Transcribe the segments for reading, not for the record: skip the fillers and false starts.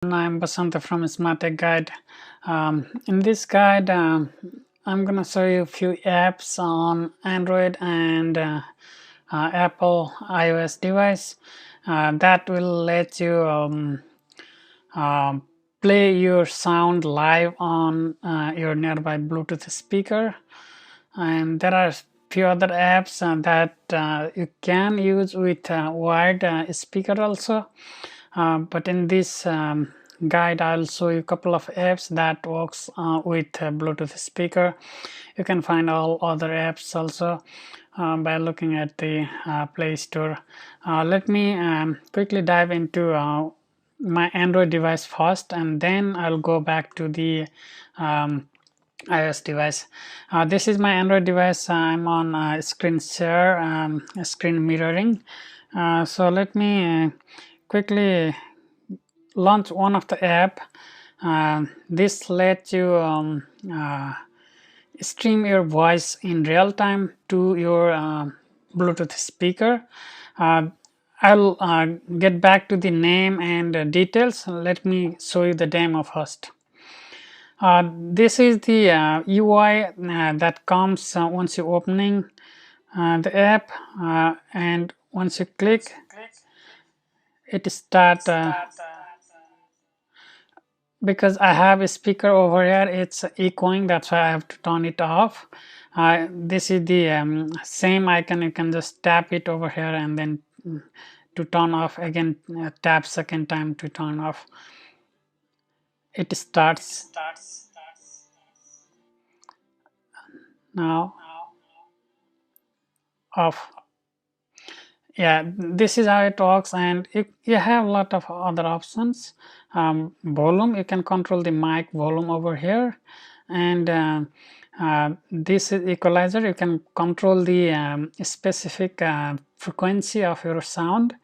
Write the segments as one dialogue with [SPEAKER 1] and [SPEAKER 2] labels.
[SPEAKER 1] everyone, I'm Basanta from Smart Tech Guide. In this guide, I'm gonna show you a few apps on Android and Apple iOS device that will let you play your sound live on your nearby Bluetooth speaker. And there are few other apps that you can use with wired speaker also. But in this guide I'll show you a couple of apps that works with Bluetooth speaker. You can find all other apps also by looking at the Play Store. Let me quickly dive into my Android device first, and then I'll go back to the iOS device. This is my Android device. I'm on screen share, screen mirroring. So let me quickly launch one of the app. This lets you stream your voice in real time to your Bluetooth speaker. I'll get back to the name and details. Let me show you the demo first. This is the UI that comes once you opening the app, and once you click, it start. Because I have a speaker over here, it's echoing, that's why I have to turn it off. This is the same icon. You can just tap it over here and then to turn off again, tap second time to turn off. It starts now. Off. Yeah, this is how it works, and you have a lot of other options. Volume, you can control the mic volume over here, and this is equalizer. You can control the specific frequency of your sound,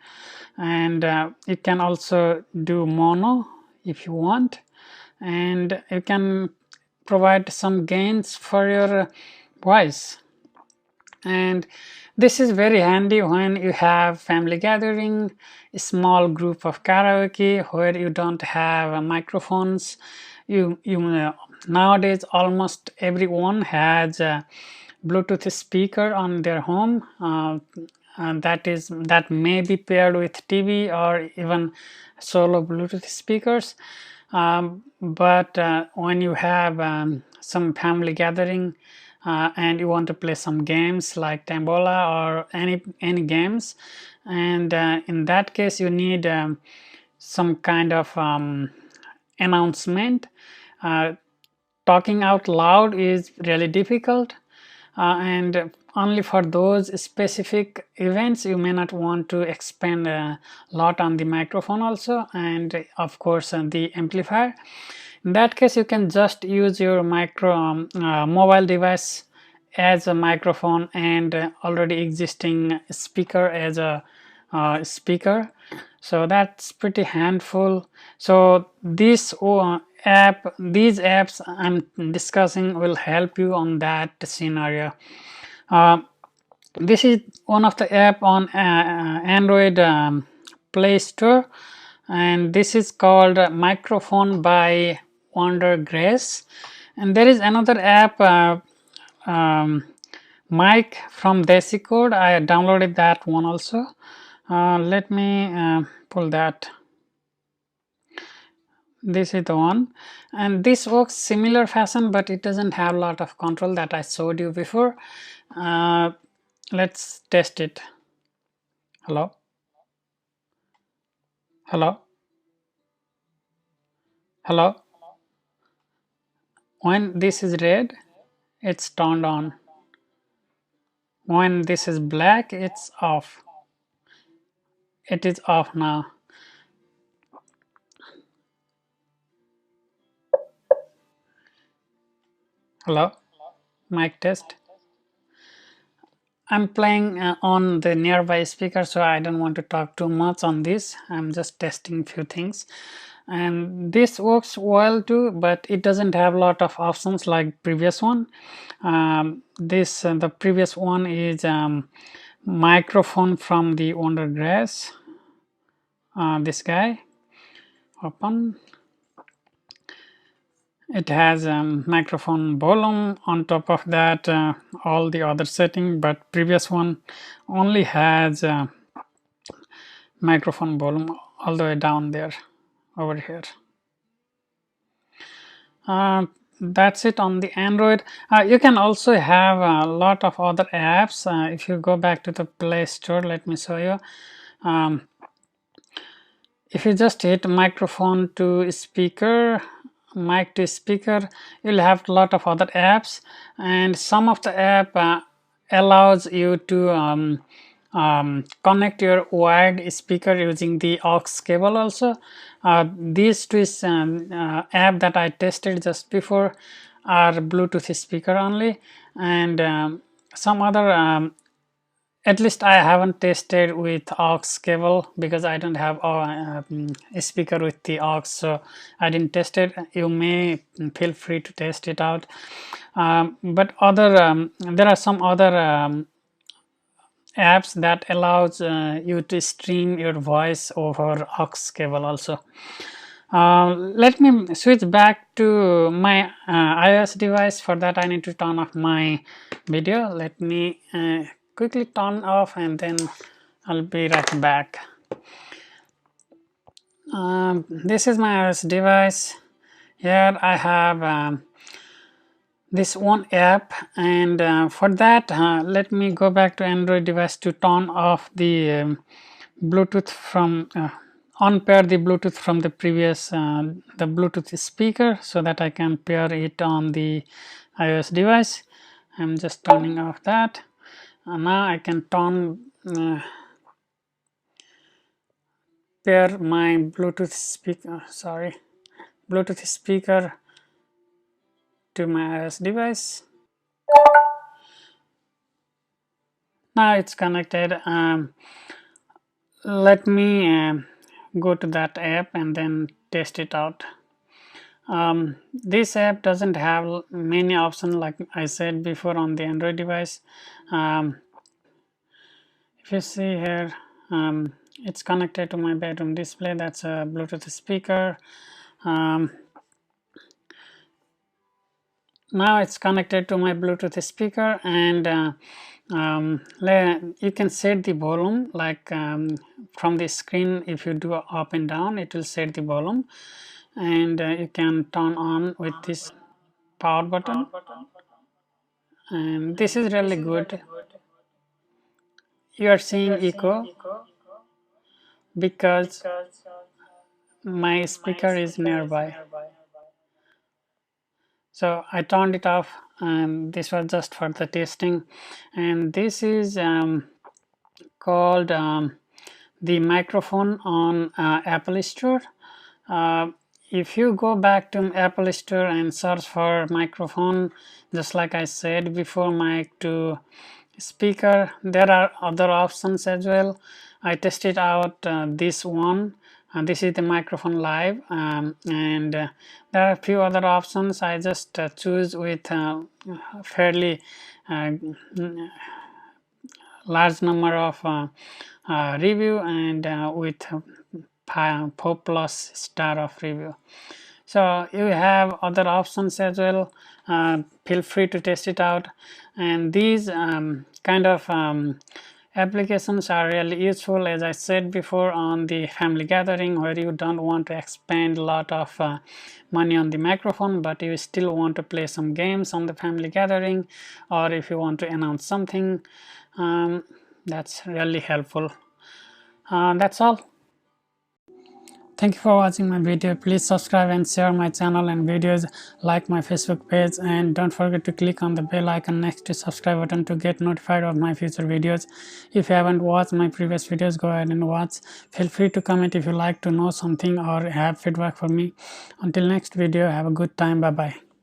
[SPEAKER 1] and you can also do mono if you want, and you can provide some gains for your voice. And this is very handy when you have family gathering, a small group of karaoke where you don't have microphones. Nowadays almost everyone has a Bluetooth speaker on their home, and that may be paired with TV or even solo Bluetooth speakers. But when you have some family gathering and you want to play some games like Tambola or any games, and in that case you need some kind of announcement. Talking out loud is really difficult, and only for those specific events you may not want to expend a lot on the microphone also, and of course the amplifier. In that case you can just use your mobile device as a microphone and already existing speaker as a speaker. So that's pretty handful. So these apps I'm discussing will help you on that scenario. This is one of the app on Android Play Store, and this is called Microphone by Wonder Grace. And there is another app, Mic from Desi Code. I downloaded that one also. Let me pull that. This is the one, and this works similar fashion, but it doesn't have a lot of control that I showed you before. Let's test it. Hello, hello, hello. When this is red, it's turned on. When this is black, it's off. It is off now. Hello, mic test. I'm playing on the nearby speaker, so I don't want to talk too much on this. I'm just testing few things, and this works well too, but it doesn't have a lot of options like previous one. The previous one is microphone from the Wonder Grace. This guy, open. It has microphone volume. On top of that, all the other setting, but previous one only has microphone volume all the way down there over here. That's it on the Android. You can also have a lot of other apps. If you go back to the Play Store, let me show you. If you just hit microphone to speaker, mic to speaker, you'll have a lot of other apps, and some of the app allows you to connect your wired speaker using the aux cable also. These two app that I tested just before are Bluetooth speaker only, and some other at least I haven't tested with aux cable because I don't have a speaker with the aux, so I didn't test it. You may feel free to test it out. But there are some other apps that allows you to stream your voice over aux cable also. Let me switch back to my iOS device. For that I need to turn off my video. Let me quickly turn off and then I'll be right back. This is my iOS device. Here I have this one app, and for that let me go back to Android device to turn off the Bluetooth from unpair the Bluetooth from the previous the Bluetooth speaker so that I can pair it on the iOS device. I'm just turning off that. Now I can pair my Bluetooth speaker to my iOS device. Now it's connected. Let me go to that app and then test it out. This app doesn't have many options like I said before on the Android device. If you see here, it's connected to my bedroom display. That's a Bluetooth speaker. Now it's connected to my Bluetooth speaker, and you can set the volume like from the screen. If you do up and down, it will set the volume, and you can turn on with this power button, and this is really good. You are seeing echo because my speaker is nearby. So I turned it off, and this was just for the testing. And this is called the microphone on Apple Store. If you go back to Apple Store and search for microphone, just like I said before, mic to speaker, there are other options as well. I tested out this one. This is the microphone live, and there are a few other options. I just choose with fairly large number of review and with 4+ star of review. So you have other options as well. Feel free to test it out, and these kind of applications are really useful, as I said before, on the family gathering where you don't want to expend a lot of money on the microphone, but you still want to play some games on the family gathering, or if you want to announce something. That's really helpful. That's all. Thank you for watching my video. Please subscribe and share my channel and videos, like my Facebook page, and don't forget to click on the bell icon next to subscribe button to get notified of my future videos. If you haven't watched my previous videos, go ahead and watch. Feel free to comment if you like to know something or have feedback for me. Until next video, have a good time. Bye bye.